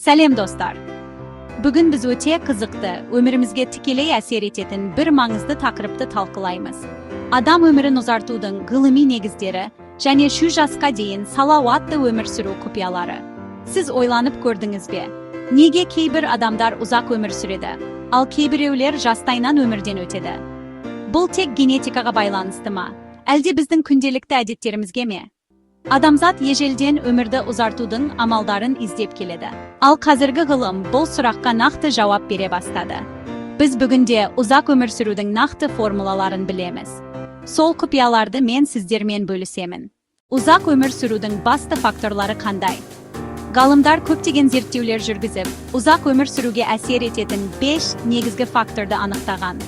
Сәлем достар. Бүгін біз өте қызықты, өмірімізге тікелей әсер ететін бір маңызды тақырыпты талқылаймыз. Адам өмірін ұзартудың ғылыми негіздері және шу жасқа дейін салауатты өмір сүру құпиялары. Сіз ойланып көрдіңіз бе? Неге кейбір адамдар ұзақ өмір сүреді, ал кейбіреулер жастайынан өмірден өтеді? Бұл тек генетикаға байланысты ма? Әлде біздің күнделікті әдеттерімізге ме? Адамзат ежелден өмірді ұзартудың амалдарын іздеп келеді. Ал қазіргі ғылым бұл сұраққа нақты жауап бере бастады. Біз бүгінде ұзақ өмір сүрудің нақты формулаларын білеміз. Сол құпияларды мен сіздермен бөлісемін. Ұзақ өмір сүрудің басты факторлары қандай? Ғалымдар көптеген зерттеулер жүргізіп, ұзақ өмір сүруге әсер ететін 5 негізгі факторды анықтаған.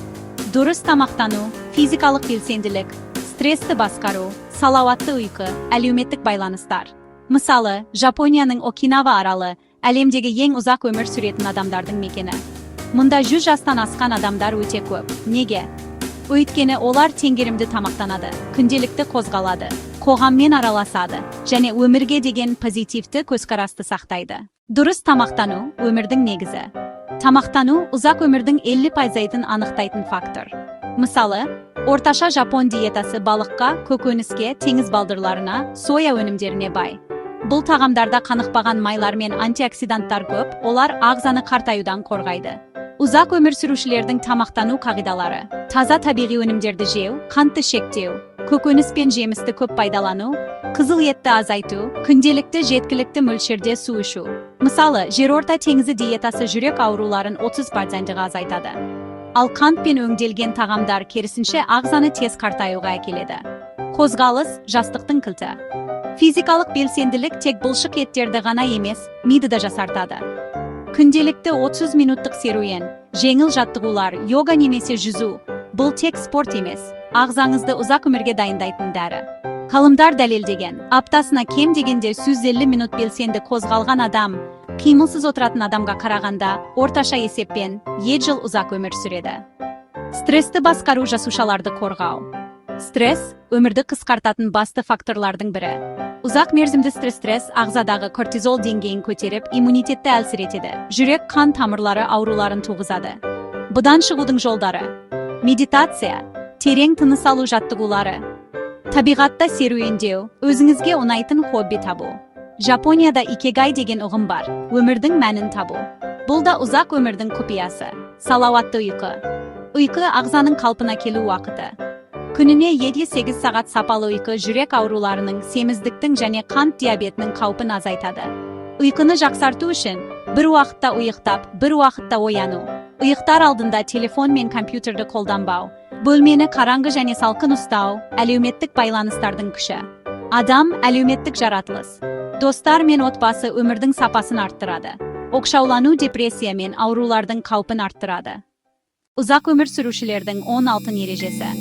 Дұрыс тамақтану, физикалық белсенділік, стрессті басқару, салауатты ұйқы, әлеуметтік байланыстар. Мысалы, Жапонияның Окинава аралы әлемдегі ең ұзақ өмір сүретін адамдардың мекені. Мұнда 100 жастан асқан адамдар өте көп. Неге? Өйткені олар теңгерімді тамақтанады, күнделікті қозғалады, қоғаммен араласады және өмірге деген позитивті көзқарасты сақтайды. Дұрыс тамақтану өмірдің негізі. Тамақтану ұзақ өмірдің 50%-ын анықтайтын фактор. Мысалы, орташа жапон диетасы балыққа, көкөніске, теңіз балдырларына, соя өнімдеріне бай. Бұл тағамдарда қанықпаған майлар мен антиоксиданттар көп, олар ағзаны қартаюдан қорғайды. Ұзақ өмір сүрушілердің тамақтану қағидалары: таза табиғи өнімдерді жеу, қантты шектеу, көкөніс пен жемісті көп пайдалану, қызыл етті азайту, күнделікті жеткілікті мөлшерде су ішу. Мысалы, жерорта теңізі диетасы жүрек ауруларын 30%-ға азайтады. Ал қант пен өңделген тағамдар керісінше ағзаны тез қартаюға әкеледі. Қозғалыс жастықтың кілті. Физикалық белсенділік тек бұлшық еттерді ғана емес, миды да жасартады. Күнделікті 30 минуттық серуен, жеңіл жаттығулар, йога немесе жүзу, бұл тек спорт емес, ағзаңызды ұзақ өмірге дайындайтын дәрі. Ғалымдар дәлелдеген, аптасына кем дегенде 150 минут белсенді қозғалған адам қимылсыз отыратын адамға қарағанда орташа есеппен 7 жыл ұзақ өмір сүреді. Стрессті басқару жасушаларды қорғау. Стресс өмірді қысқартатын басты факторлардың бірі. Ұзақ мерзімді стресс ағзадағы кортизол деңгейін көтеріп, иммунитетті әлсіретеді. Жүрек қан тамырлары ауруларын туғызады. Бұдан шығудың жолдары: медитация, терең тыныс алу жаттығулары, табиғатта серуендеу, өзіңізге ұнайтын хобби табу. Жапонияда икегай деген ұғым бар, өмірдің мәнін табу. Бұл да ұзақ өмірдің құпиясы. Салауатты ұйқы. Ұйқы ағзаның қалпына келу уақыты. Күніне 7-8 сағат сапалы ұйқы жүрек ауруларының, семіздіктің және қант диабетінің қаупін азайтады. Ұйқыны жақсарту үшін бір уақытта ұйықтап, бір уақытта ояну. Ұйықтар алдында телефон мен компьютерді қолданбау. Бөлмені қараңғы және салқын ұстау, әлеуметтік байланыстардың күші. Адам әлеуметтік жаратылыс. Достар мен отбасы өмірдің сапасын арттырады. Оқшаулану депрессия мен аурулардың қаупін арттырады. Ұзақ өмір сүрушілердің 16 ережесі.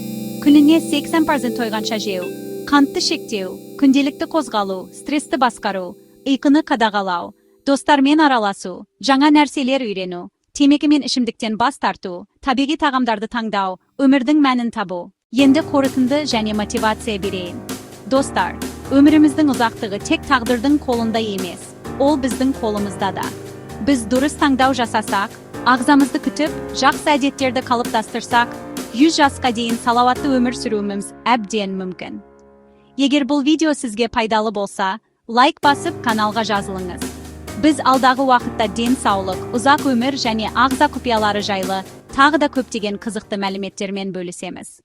Күніне 80% тойғанша жеу, қантты шектеу, күнделікті қозғалу, стрессті басқару, ұйқыны қадағалау, достармен араласу, жаңа нәрселер үйрену, темекі мен ішімдіктен бас тарту, табиғи тағамдарды таңдау, өмірдің мәнін табу. Енді қорытынды және мотивация берейін. Достар, өміріміздің ұзақтығы тек тағдырдың қолында емес, ол біздің қолымызда да. Біз дұрыс таңдау жасасақ, ағзамызды күтіп, жақсы әдеттерді қалыптастырсақ, 100 жасқа дейін салауатты өмір сүруіміз әбден мүмкін. Егер бұл видео сізге пайдалы болса, лайк басып каналға жазылыңыз. Біз алдағы уақытта денсаулық, ұзақ өмір және ағза құпиялары жайлы тағы да көптеген қызықты мәліметтермен бөлісеміз.